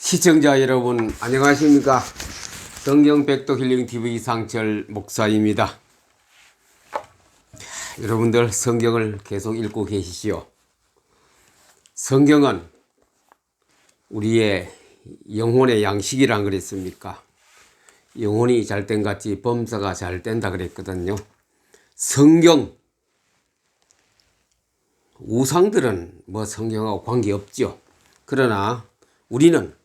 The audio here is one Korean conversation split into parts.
시청자 여러분 안녕하십니까. 성경 백도 힐링 TV 이상철 목사입니다. 여러분들 성경을 계속 읽고 계시지요. 성경은 우리의 영혼의 양식이란 그랬습니까? 영혼이 잘된 같이 범사가 잘 된다 그랬거든요. 성경 우상들은 뭐 성경하고 관계없죠. 그러나 우리는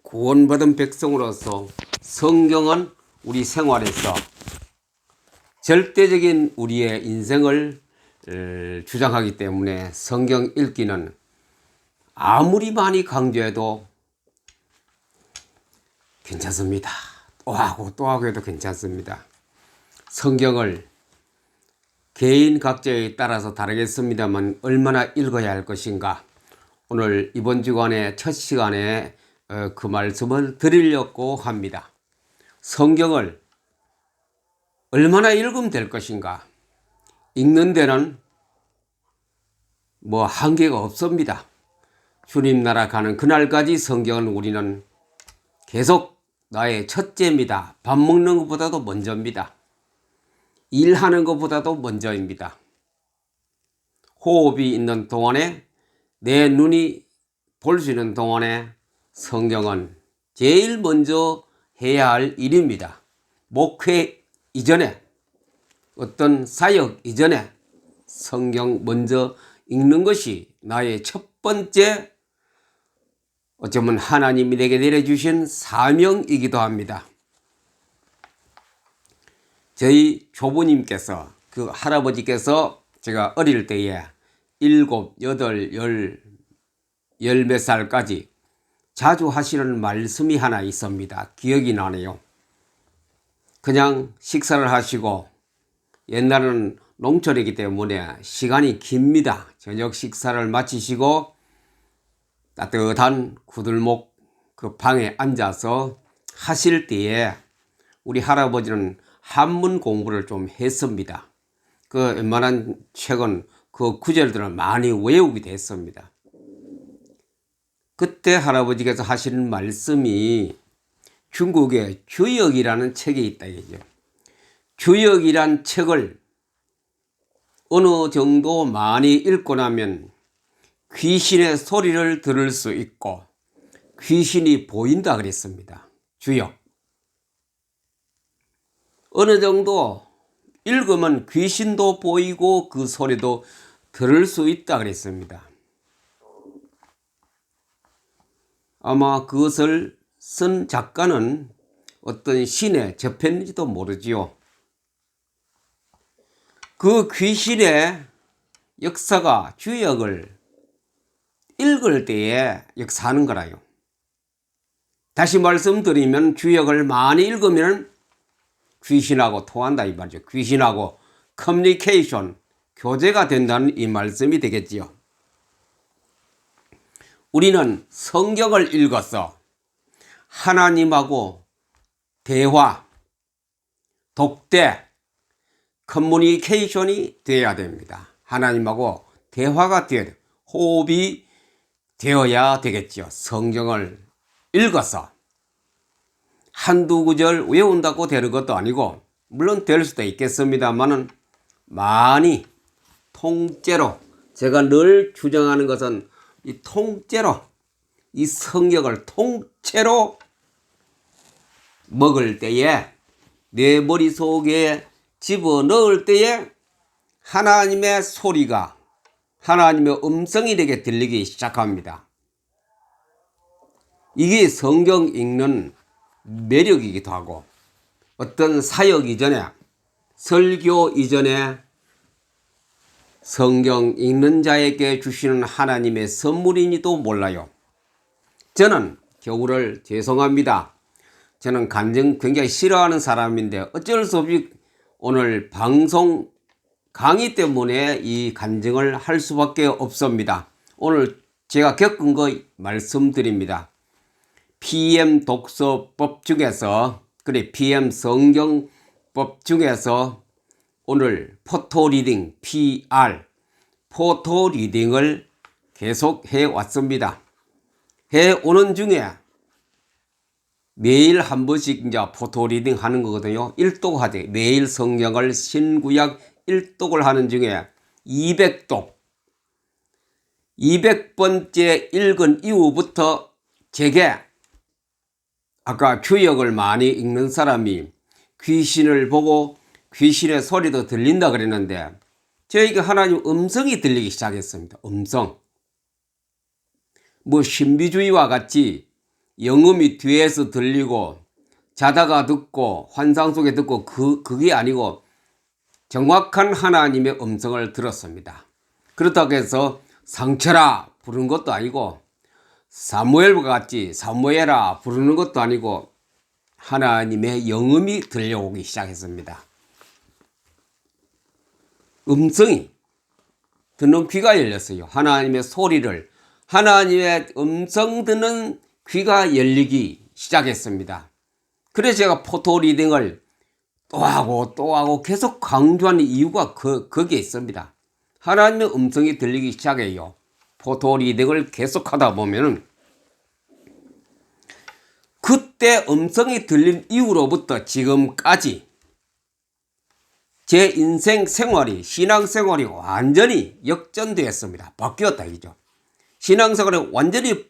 구원받은 백성으로서 성경은 우리 생활에서 절대적인 우리의 인생을 주장하기 때문에 성경 읽기는 아무리 많이 강조해도 괜찮습니다. 또 하고 해도 괜찮습니다. 성경을 개인 각자에 따라서 다르겠습니다만 얼마나 읽어야 할 것인가, 오늘 이번 주간의 첫 시간에 그 말씀을 드리려고 합니다. 성경을 얼마나 읽으면 될 것인가, 읽는 데는 뭐 한계가 없습니다. 주님 나라 가는 그날까지 성경은 우리는 계속 나의 첫째입니다. 밥 먹는 것보다도 먼저입니다. 일하는 것보다도 먼저입니다. 호흡이 있는 동안에, 내 눈이 볼 수 있는 동안에 성경은 제일 먼저 해야 할 일입니다. 목회 이전에, 어떤 사역 이전에 성경 먼저 읽는 것이 나의 첫 번째, 어쩌면 하나님이 내게 내려주신 사명이기도 합니다. 저희 조부님께서, 그 할아버지께서 제가 어릴 때에 7, 8, 10 몇 살까지 자주 하시는 말씀이 하나 있습니다. 기억이 나네요. 그냥 식사를 하시고, 옛날은 농촌이기 때문에 시간이 깁니다. 저녁 식사를 마치시고 따뜻한 구들목 그 방에 앉아서 하실 때에 우리 할아버지는 한문 공부를 좀 했습니다. 그 웬만한 책은 그 구절들은 많이 외우게 됐습니다. 그때 할아버지께서 하시는 말씀이 중국의 주역이라는 책이 있다 이죠. 주역이란 책을 어느 정도 많이 읽고 나면 귀신의 소리를 들을 수 있고 귀신이 보인다 그랬습니다. 주역. 어느 정도 읽으면 귀신도 보이고 그 소리도 들을 수 있다 그랬습니다. 아마 그것을 쓴 작가는 어떤 신에 접했는지도 모르지요. 그 귀신의 역사가 주역을 읽을 때에 역사하는 거라요. 다시 말씀드리면 주역을 많이 읽으면 귀신하고 통한다 이 말이죠. 귀신하고 커뮤니케이션, 교제가 된다는 이 말씀이 되겠지요. 우리는 성경을 읽어서 하나님하고 대화, 독대, 커뮤니케이션이 되어야 됩니다. 하나님하고 대화가 되어야 돼요. 호흡이 되어야 되겠죠. 성경을 읽어서 한두 구절 외운다고 되는 것도 아니고, 물론 될 수도 있겠습니다만은 많이 통째로, 제가 늘 주장하는 것은 이 통째로, 이 성경을 통째로 먹을 때에, 내 머릿속에 집어넣을 때에 하나님의 소리가, 하나님의 음성이 내게 들리기 시작합니다. 이게 성경 읽는 매력이기도 하고, 어떤 사역 이전에, 설교 이전에 성경 읽는 자에게 주시는 하나님의 선물이니도 몰라요. 저는 겨울을 죄송합니다. 저는 간증 굉장히 싫어하는 사람인데 어쩔 수 없이 오늘 방송 강의 때문에 이 간증을 할 수밖에 없습니다. 오늘 제가 겪은 거 말씀드립니다. PM 독서법 중에서, 그래 PM 성경법 중에서 오늘 포토 리딩, PR, 포토 리딩을 계속 해왔습니다. 해오는 중에 매일 한 번씩 이제 포토 리딩 하는 거거든요. 일독하되 매일 성경을 신구약 일독을 하는 중에 200독 200번째 읽은 이후부터 제게 아까 규역을 많이 읽는 사람이 귀신을 보고 귀신의 소리도 들린다 그랬는데 저에게 하나님 음성이 들리기 시작했습니다. 음성. 뭐 신비주의와 같이 영음이 뒤에서 들리고 자다가 듣고 환상 속에 듣고 그게 아니고 정확한 하나님의 음성을 들었습니다. 그렇다고 해서 상처라 부르는 것도 아니고 사무엘과 같이 사무엘아 부르는 것도 아니고 하나님의 영음이 들려오기 시작했습니다. 음성이 듣는 귀가 열렸어요. 하나님의 소리를 하나님의 음성 듣는 귀가 열리기 시작했습니다. 그래서 제가 포토 리딩을 또 하고 계속 강조하는 이유가 거기에 있습니다. 하나님의 음성이 들리기 시작해요. 포토 리딩을 계속하다 보면은 그때 음성이 들린 이후로부터 지금까지 제 인생 생활이 신앙생활이 완전히 역전되었습니다. 바뀌었다 이죠. 신앙생활이 완전히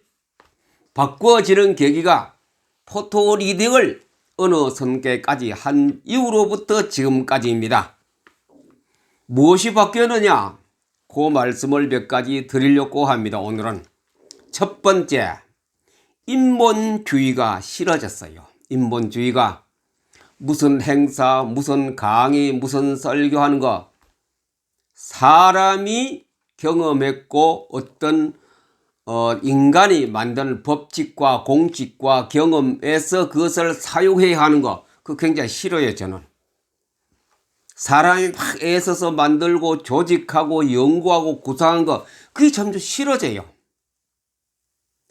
바꿔지는 계기가 포토 리딩을 어느 선계까지 한 이후로부터 지금까지입니다. 무엇이 바뀌었느냐? 그 말씀을 몇 가지 드리려고 합니다. 오늘은 첫 번째, 인본주의가 싫어졌어요. 인본주의가 무슨 행사, 무슨 강의, 무슨 설교하는 거 사람이 경험했고 어떤 인간이 만든 법칙과 공칙과 경험에서 그것을 사용해야 하는 거 그거 굉장히 싫어요. 저는 사람이 막 애써서 만들고 조직하고 연구하고 구상한 거 그게 점점 싫어져요.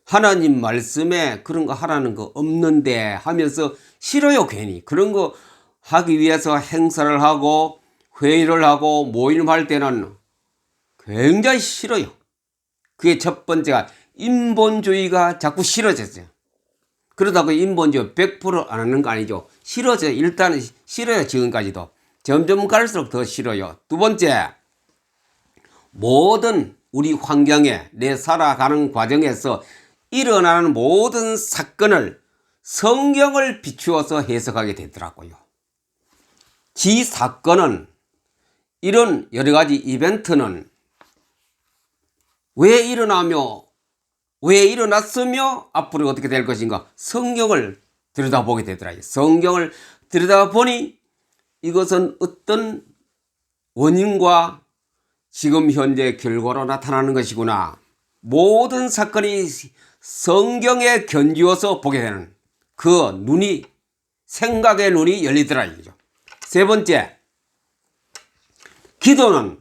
하나님 말씀에 그런 거 하라는 거 없는데 하면서 싫어요. 괜히 그런 거 하기 위해서 행사를 하고 회의를 하고 모임할 때는 굉장히 싫어요. 그게 첫 번째가 인본주의가 자꾸 싫어졌어요. 그러다가 인본주의 100% 안 하는 거 아니죠. 싫어져요. 일단은 싫어요. 지금까지도. 점점 갈수록 더 싫어요. 두 번째, 모든 우리 환경에 내 살아가는 과정에서 일어나는 모든 사건을 성경을 비추어서 해석하게 되더라고요. 지 사건은 이런 여러 가지 이벤트는 왜 일어나며 왜 일어났으며 앞으로 어떻게 될 것인가 성경을 들여다보게 되더라고요. 성경을 들여다보니 이것은 어떤 원인과 지금 현재 결과로 나타나는 것이구나. 모든 사건이 성경에 견지어서 보게 되는 그 눈이 생각의 눈이 열리더라고요. 세 번째, 기도는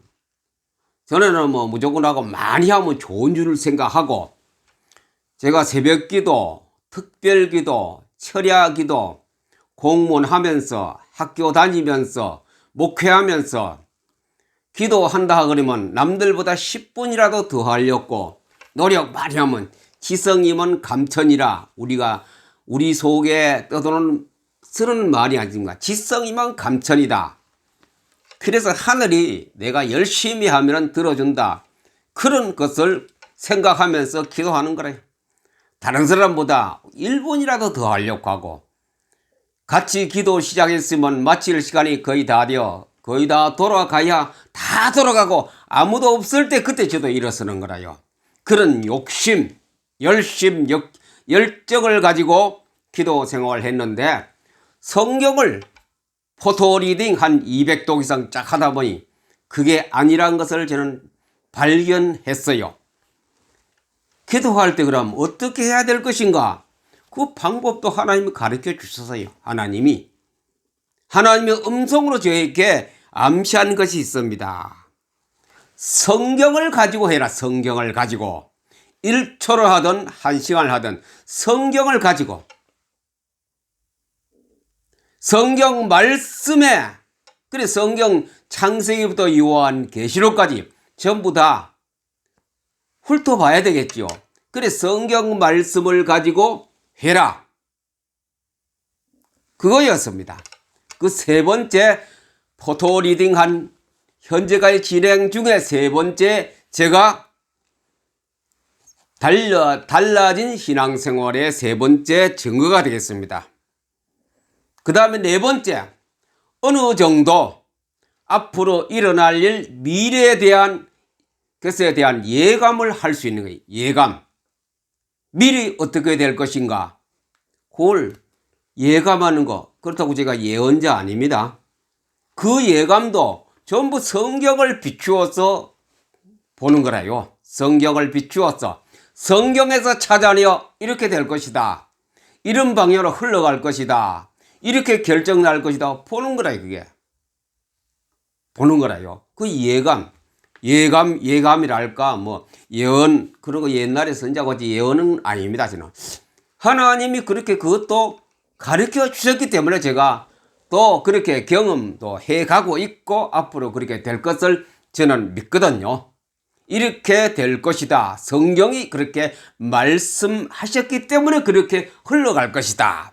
전에는 뭐 무조건 하고 많이 하면 좋은 줄 생각하고 제가 새벽 기도, 특별 기도, 철야 기도, 공무원 하면서 학교 다니면서 목회하면서 기도한다 그러면 남들보다 10분이라도 더 하려고 노력 많이 하면 지성이면 감천이라 우리 속에 떠도는 쓰는 말이 아닙니까? 지성이면 감천이다. 그래서 하늘이 내가 열심히 하면 들어준다. 그런 것을 생각하면서 기도하는 거래요. 다른 사람보다 1분이라도 더 하려고 하고 같이 기도 시작했으면 마칠 시간이 거의 다 되어 거의 다 돌아가야 다 돌아가고 아무도 없을 때 그때 저도 일어서는 거라요. 그런 욕심, 열정을 가지고 기도 생활을 했는데 성경을 포토 리딩 한 200독 이상 쫙 하다 보니 그게 아니란 것을 저는 발견했어요. 기도할 때 그럼 어떻게 해야 될 것인가? 그 방법도 하나님이 가르쳐 주셨어요. 하나님의 음성으로 저에게 암시한 것이 있습니다. 성경을 가지고 해라. 성경을 가지고 1초를 하든 1시간을 하든 성경을 가지고 성경 말씀에 그래 성경 창세기부터 요한 계시록까지 전부 다 훑어봐야 되겠죠. 그래 성경 말씀을 가지고 해라. 그거였습니다. 그 세 번째 포토 리딩한 현재까지 진행 중에 세 번째 제가 달라진 신앙생활의 세 번째 증거가 되겠습니다. 그 다음에 네 번째, 어느 정도 앞으로 일어날 일, 미래에 대한 것에 대한 예감을 할 수 있는 거예요. 예감. 미리 어떻게 될 것인가. 그걸 예감하는 거. 그렇다고 제가 예언자 아닙니다. 그 예감도 전부 성경을 비추어서 보는 거라요. 성경을 비추어서 성경에서 찾아내어 이렇게 될 것이다. 이런 방향으로 흘러갈 것이다. 이렇게 결정날 것이다. 보는 거라요. 그게. 보는 거라요. 그 예감이랄까, 뭐, 예언, 그런 거 옛날에 선자고 예언은 아닙니다. 저는. 하나님이 그렇게 그것도 가르쳐 주셨기 때문에 제가 또 그렇게 경험도 해 가고 있고 앞으로 그렇게 될 것을 저는 믿거든요. 이렇게 될 것이다. 성경이 그렇게 말씀하셨기 때문에 그렇게 흘러갈 것이다.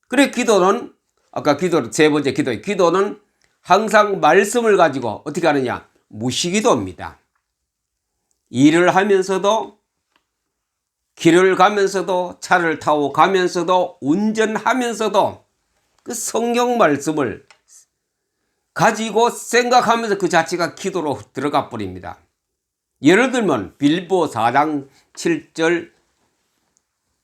그래, 기도는, 아까 세 번째 기도는 항상 말씀을 가지고 어떻게 하느냐? 무시기도입니다. 일을 하면서도, 길을 가면서도, 차를 타고 가면서도, 운전하면서도 그 성경 말씀을 가지고 생각하면서 그 자체가 기도로 들어가 버립니다. 예를 들면 빌보 4장 7절,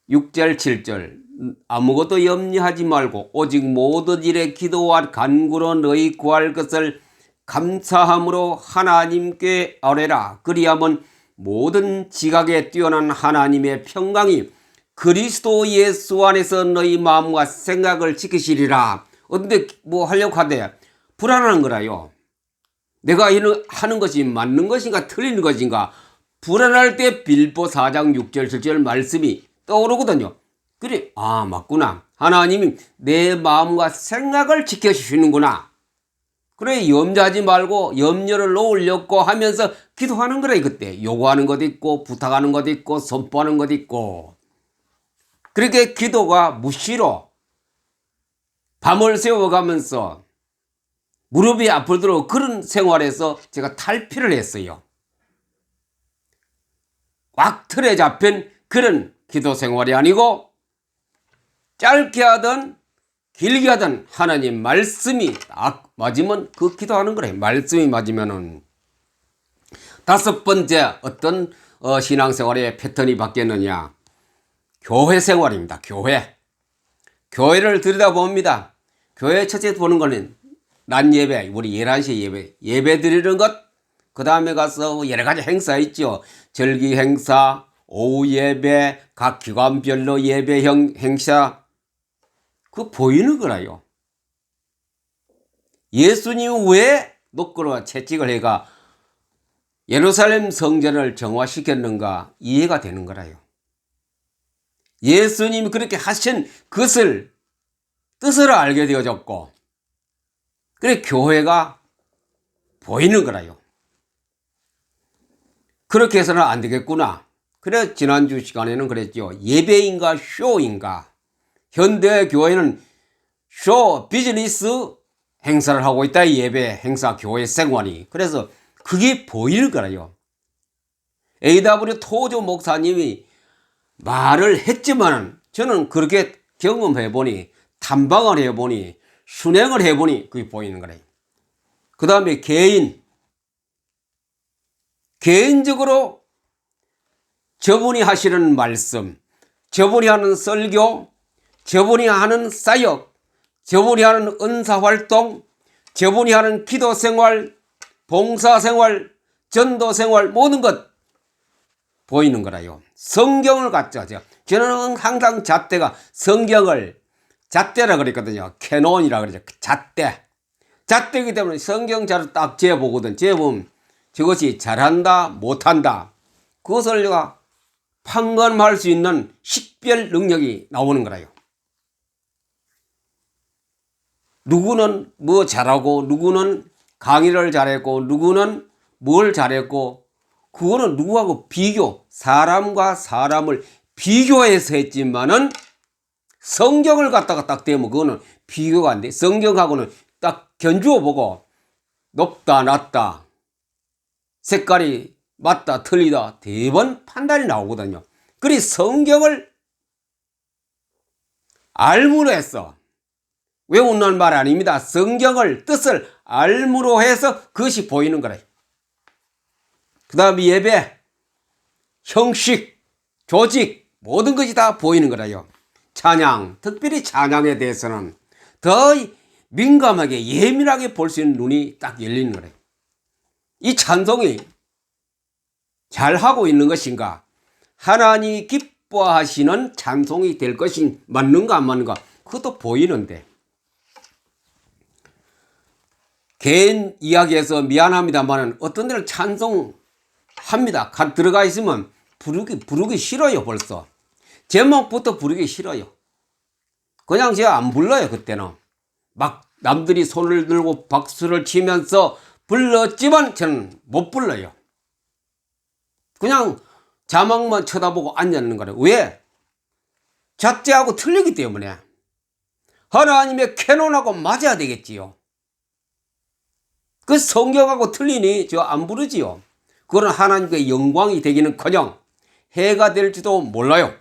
6절, 7절 아무것도 염려하지 말고 오직 모든 일에 기도와 간구로 너희 구할 것을 감사함으로 하나님께 아뢰라. 그리하면 모든 지각에 뛰어난 하나님의 평강이 그리스도 예수 안에서 너희 마음과 생각을 지키시리라. 근데 뭐 하려고 하대 불안한 거라요. 내가 하는 것이 맞는 것인가 틀리는 것인가 불안할 때 빌보 4장 6절 7절 말씀이 떠오르거든요. 그래, 아 맞구나. 하나님이 내 마음과 생각을 지켜주시는구나. 그래, 염려하지 말고 염려를 놓으려고 하면서 기도하는 거래. 그때 요구하는 것도 있고 부탁하는 것도 있고 선포하는 것도 있고. 그렇게 기도가 무시로 밤을 새워가면서 무릎이 아프도록 그런 생활에서 제가 탈피를 했어요. 꽉 틀에 잡힌 그런 기도 생활이 아니고 짧게 하든 길게 하든 하나님 말씀이 딱 맞으면 그 기도하는 거래. 말씀이 맞으면은. 다섯 번째 어떤 신앙생활의 패턴이 바뀌었느냐. 교회 생활입니다. 교회를 들여다봅니다. 교회 첫째 보는 거는 낮 예배, 우리 11시 예배 드리는 것, 그 다음에 가서 여러 가지 행사 있죠. 절기 행사, 오후 예배, 각 기관별로 예배 행사, 그거 보이는 거라요. 예수님 왜 노크로 채찍을 해가 예루살렘 성전을 정화시켰는가 이해가 되는 거라요. 예수님이 그렇게 하신 것을 뜻을 알게 되어졌고, 그래 교회가 보이는 거라요. 그렇게 해서는 안 되겠구나. 그래 지난주 시간에는 그랬죠. 예배인가 쇼인가. 현대 교회는 쇼 비즈니스 행사를 하고 있다. 예배 행사 교회 생활이. 그래서 그게 보이는 거라요. A.W. 토조 목사님이 말을 했지만 저는 그렇게 경험해보니 탐방을 해보니 순행을 해보니 그게 보이는 거래요. 그 다음에 개인적으로 저분이 하시는 말씀, 저분이 하는 설교, 저분이 하는 사역, 저분이 하는 은사활동, 저분이 하는 기도생활, 봉사생활, 전도생활 모든 것 보이는 거라요. 성경을 갖죠. 저는 항상 잣대가 성경을 잣대라 그랬거든요. 캐논이라 그러죠. 잣대이기 때문에 성경 자료 딱 재보거든. 재보면 저것이 잘한다 못한다 그것을 내가 판단할 수 있는 식별 능력이 나오는 거라요. 누구는 뭐 잘하고 누구는 강의를 잘했고 누구는 뭘 잘했고 그거는 누구하고 사람과 사람을 비교해서 했지만은 성경을 갖다가 딱 대면 그거는 비교가 안 돼. 성경하고는 딱 견주어 보고 높다 낮다 색깔이 맞다 틀리다 대번 판단이 나오거든요. 그리 성경을 알므로 해서 외우는 말 아닙니다. 성경을 뜻을 알므로 해서 그것이 보이는 거래요. 그 다음에 예배, 형식, 조직 모든 것이 다 보이는 거라요. 찬양, 특별히 찬양에 대해서는 더 민감하게 예민하게 볼 수 있는 눈이 딱 열리는 거래요. 이 찬송이 잘하고 있는 것인가, 하나님이 기뻐하시는 찬송이 될 것이 맞는가 안 맞는가, 그것도 보이는데, 개인 이야기에서 미안합니다만 어떤 데는 찬송합니다. 들어가 있으면 부르기 싫어요. 벌써 제목부터 부르기 싫어요. 그냥 제가 안 불러요. 그때는 막 남들이 손을 들고 박수를 치면서 불렀지만 저는 못 불러요. 그냥 자막만 쳐다보고 앉아있는 거예요. 왜? 자체하고 틀리기 때문에. 하나님의 캐논하고 맞아야 되겠지요. 그 성경하고 틀리니 저 안 부르지요. 그건 하나님께 영광이 되기는커녕 해가 될지도 몰라요.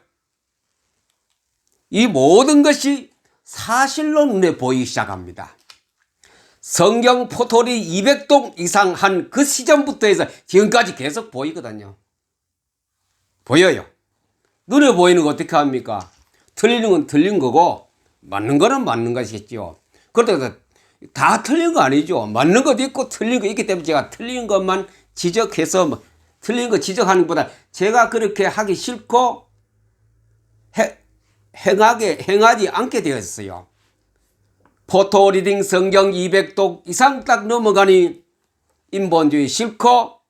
이 모든 것이 사실로 눈에 보이기 시작합니다. 성경 포토리 200동 이상 한 그 시점부터 해서 지금까지 계속 보이거든요. 보여요. 눈에 보이는 거 어떻게 합니까? 틀리는 건 틀린 거고 맞는 거는 맞는 것이겠죠. 그렇다고 다 틀린 거 아니죠. 맞는 것도 있고 틀린 거 있기 때문에 제가 틀린 것만 지적해서 틀린 거 지적하는 것보다 제가 그렇게 하기 싫고 행하지 않게 되었어요. 포토리딩 성경 200독 이상 딱 넘어가니 인본주의 싫고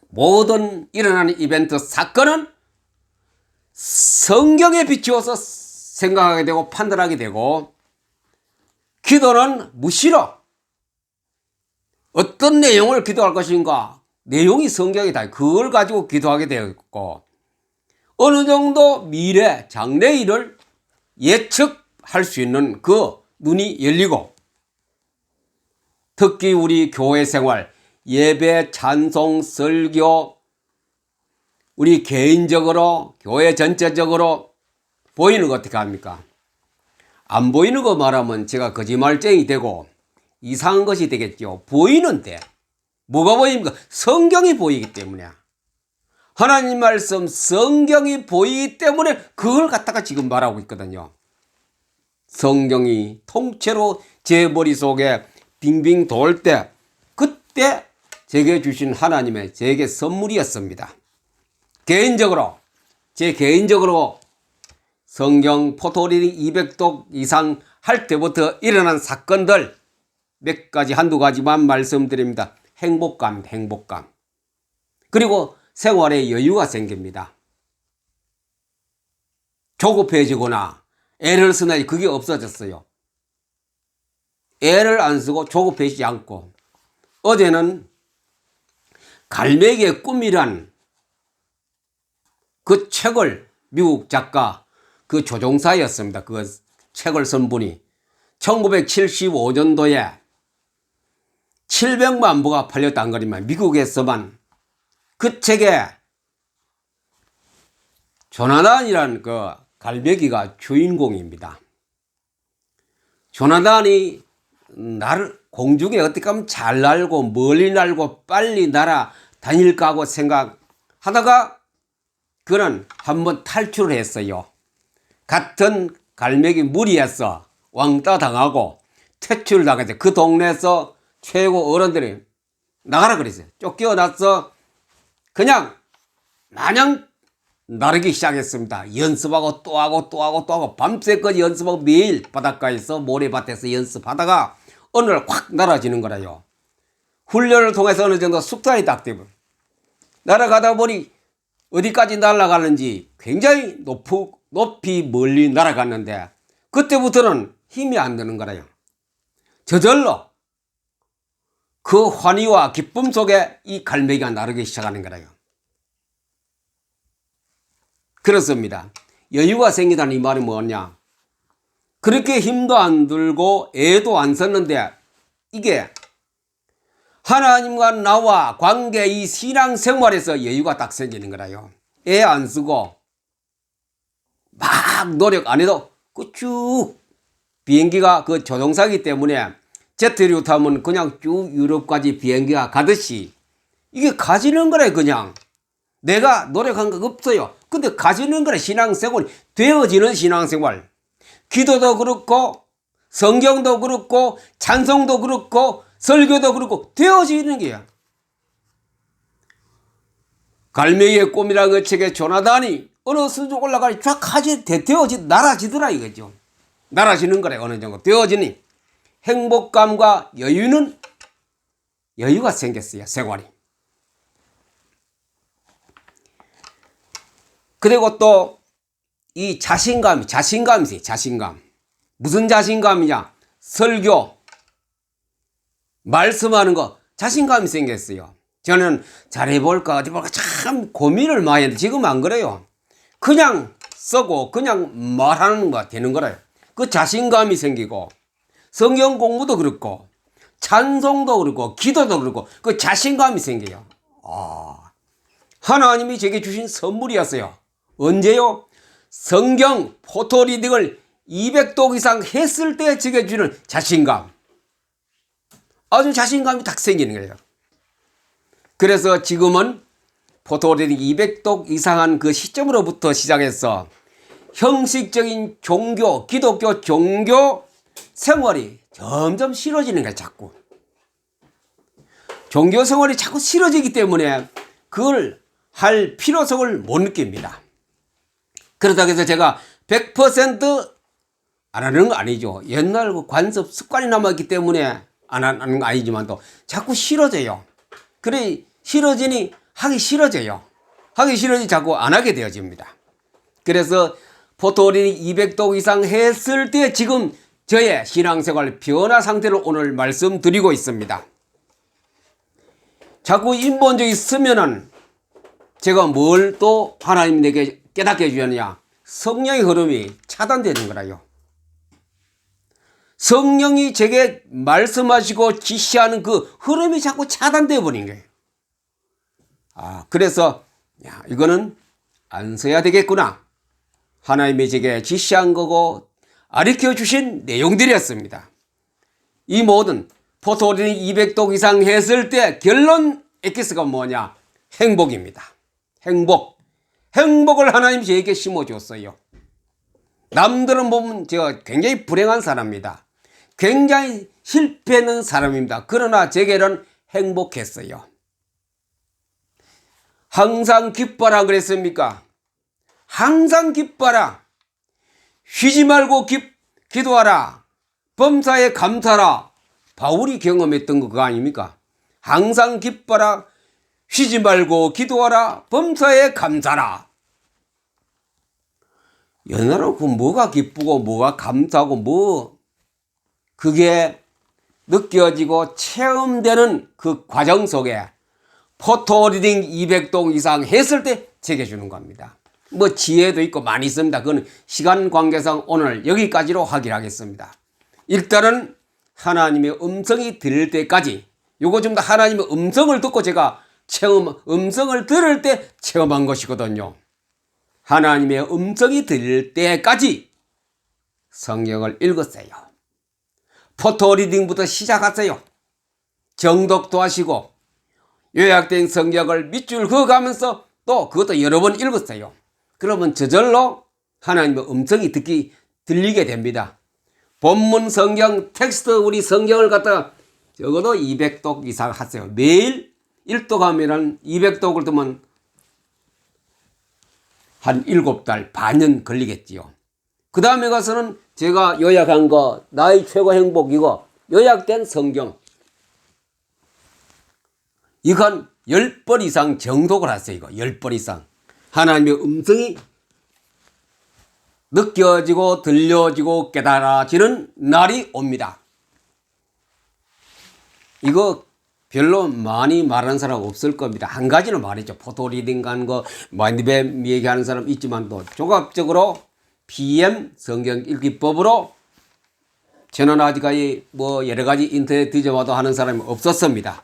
모든 일어나는 이벤트 사건은 성경에 비추어서 생각하게 되고 판단하게 되고, 기도는 무시로 어떤 내용을 기도할 것인가, 내용이 성경이다. 그걸 가지고 기도하게 되었고, 어느 정도 미래 장래일을 예측할 수 있는 그 눈이 열리고, 특히 우리 교회 생활, 예배, 찬송, 설교, 우리 개인적으로 교회 전체적으로 보이는 거 어떻게 합니까? 안 보이는 거 말하면 제가 거짓말쟁이 되고 이상한 것이 되겠죠. 보이는데 뭐가 보입니까? 성경이 보이기 때문에. 하나님 말씀 성경이 보이기 때문에 그걸 갖다가 지금 말하고 있거든요. 성경이 통째로 제 머릿속에 빙빙 돌 때, 그때 제게 주신 하나님의 제게 선물이었습니다. 제 개인적으로 성경 포토리딩 200독 이상 할 때부터 일어난 사건들 몇 가지, 한두 가지만 말씀드립니다. 행복감. 그리고 생활에 여유가 생깁니다. 조급해지거나 애를 쓰나 그게 없어졌어요. 애를 안 쓰고 조급해지지 않고, 어제는 갈매기의 꿈이란 그 책을 미국 작가 그 조종사였습니다. 그 책을 쓴 분이 1975년도에 700만 부가 팔렸다는 거리만 미국에서만. 그 책에 조나단이라는 그 갈매기가 주인공입니다. 조나단이 공중에 어떻게 하면 잘 날고 멀리 날고 빨리 날아다닐까 하고 생각하다가 그는 한번 탈출을 했어요. 같은 갈매기 무리해서 왕따 당하고 퇴출당해서 그 동네에서 최고 어른들이 나가라 그랬어요. 쫓겨나서 그냥 마냥 나르기 시작했습니다. 연습하고 또 하고 밤새까지 연습하고 매일 바닷가에서 모래밭에서 연습하다가 어느 날 확 날아지는 거라요. 훈련을 통해서 어느 정도 숙달이 딱 되면 날아가다 보니 어디까지 날아가는지 굉장히 높이 멀리 날아갔는데, 그때부터는 힘이 안 드는 거라요. 저절로 그 환희와 기쁨 속에 이 갈매기가 나르기 시작하는 거라요. 그렇습니다. 여유가 생기다는 이 말이 뭐냐? 그렇게 힘도 안 들고 애도 안 썼는데 이게 하나님과 나와 관계 이 신앙생활에서 여유가 딱 생기는 거라요. 애 안 쓰고 막 노력 안 해도 그 쭉 비행기가 그 조종사기 때문에 제트류 타면 그냥 쭉 유럽까지 비행기가 가듯이 이게 가지는 거래. 그냥 내가 노력한 거 없어요. 근데 가지는 거래. 신앙생활이 되어지는 신앙생활. 기도도 그렇고 성경도 그렇고 찬송도 그렇고 설교도 그렇고 되어지는 게야. 갈매기의 꿈이라는 그 책에 조나단이 어느 수준 올라가니 쫙 날아지더라 이거죠. 날아지는 거래. 어느 정도 되어지니 행복감과 여유가 생겼어요. 생활이. 그리고 또 이 자신감이지. 자신감. 무슨 자신감이냐? 설교, 말씀하는 거 자신감이 생겼어요. 저는 잘해볼까 어디 볼까 참 고민을 많이 했는데 지금 안 그래요. 그냥 쓰고 그냥 말하는 거 되는 거래요. 그 자신감이 생기고 성경 공부도 그렇고 찬송도 그렇고 기도도 그렇고 그 자신감이 생겨요. 하나님이 제게 주신 선물이었어요. 언제요? 성경 포토리딩을 200독 이상 했을 때 제게 주는 자신감. 아주 자신감이 딱 생기는 거예요. 그래서 지금은 포토리딩 200독 이상한 그 시점으로부터 시작해서 형식적인 기독교 종교 생활이 점점 싫어지는 거예요. 자꾸. 종교 생활이 자꾸 싫어지기 때문에 그걸 할 필요성을 못 느낍니다. 그러다 해서 제가 100% 안 하는 거 아니죠. 옛날 그 관습 습관이 남았기 때문에 안 하는 거 아니지만 또 자꾸 싫어져요. 그래 싫어지니 하기 싫어져요. 하기 싫어지 자꾸 안 하게 되어집니다. 그래서 포토리딩 200독 이상 했을 때 지금 저의 신앙생활 변화 상태를 오늘 말씀드리고 있습니다. 자꾸 인본주의 쓰면은 제가 뭘 또 하나님 내게 깨닫게 해주느냐? 성령의 흐름이 차단되는 거라요. 성령이 제게 말씀하시고 지시하는 그 흐름이 자꾸 차단되어 버린 거예요. 그래서 이거는 안 써야 되겠구나. 하나님이 제게 지시한 거고 가르쳐 주신 내용들이었습니다. 이 모든 포토리딩 200독 이상 했을 때 결론 엑기스가 뭐냐? 행복입니다. 행복을 하나님이 저에게 심어줬어요. 남들은 보면 제가 굉장히 불행한 사람입니다. 굉장히 실패하는 사람입니다. 그러나 제게는 행복했어요. 항상 기뻐라 그랬습니까? 항상 기뻐라. 쉬지 말고 기도하라. 범사에 감사라. 바울이 경험했던 거 그거 아닙니까? 항상 기뻐라. 쉬지 말고 기도하라. 범사에 감사라. 옛날에 그 뭐가 기쁘고 뭐가 감사하고 그게 느껴지고 체험되는 그 과정 속에 포토리딩 200독 이상 했을 때 제게 주는 겁니다. 지혜도 있고 많이 있습니다. 그건 시간 관계상 오늘 여기까지로 확인하겠습니다. 일단은 하나님의 음성이 들릴 때까지 요거 좀 더 하나님의 음성을 듣고 제가 음성을 들을 때 체험한 것이거든요. 하나님의 음성이 들릴 때까지 성경을 읽었어요. 포토리딩부터 시작하세요. 정독도 하시고 요약된 성경을 밑줄 그어가면서 또 그것도 여러 번 읽었어요. 그러면 저절로 하나님의 음성이 들리게 됩니다. 본문 성경 텍스트 우리 성경을 갖다가 적어도 200독 이상 하세요. 매일 1독하면 200독을 두면 한 7달 반년 걸리겠지요. 그 다음에 가서는 제가 요약한 거 나의 최고 행복 이거 요약된 성경 이거 한 10번 이상 정독을 하세요. 이거 10번 이상 하나님의 음성이 느껴지고 들려지고 깨달아지는 날이 옵니다. 이거 별로 많이 말하는 사람 없을 겁니다. 한 가지는 말이죠. 포토 리딩 간 거, 마인드맵 얘기하는 사람 있지만 또 종합적으로 PM 성경 읽기법으로 저는 아직까지 뭐 여러 가지 인터넷 뒤져봐도 하는 사람이 없었습니다.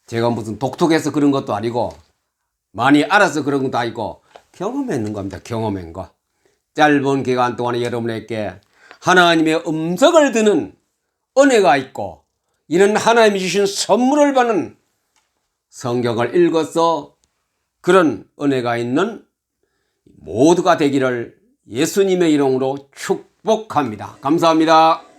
제가 무슨 독특해서 그런 것도 아니고 많이 알아서 그런 것도 아니고 경험했는 겁니다. 경험한 거. 짧은 기간 동안에 여러분에게 하나님의 음성을 듣는 은혜가 있고 이런 하나님이 주신 선물을 받는 성경을 읽어서 그런 은혜가 있는 모두가 되기를 예수님의 이름으로 축복합니다. 감사합니다.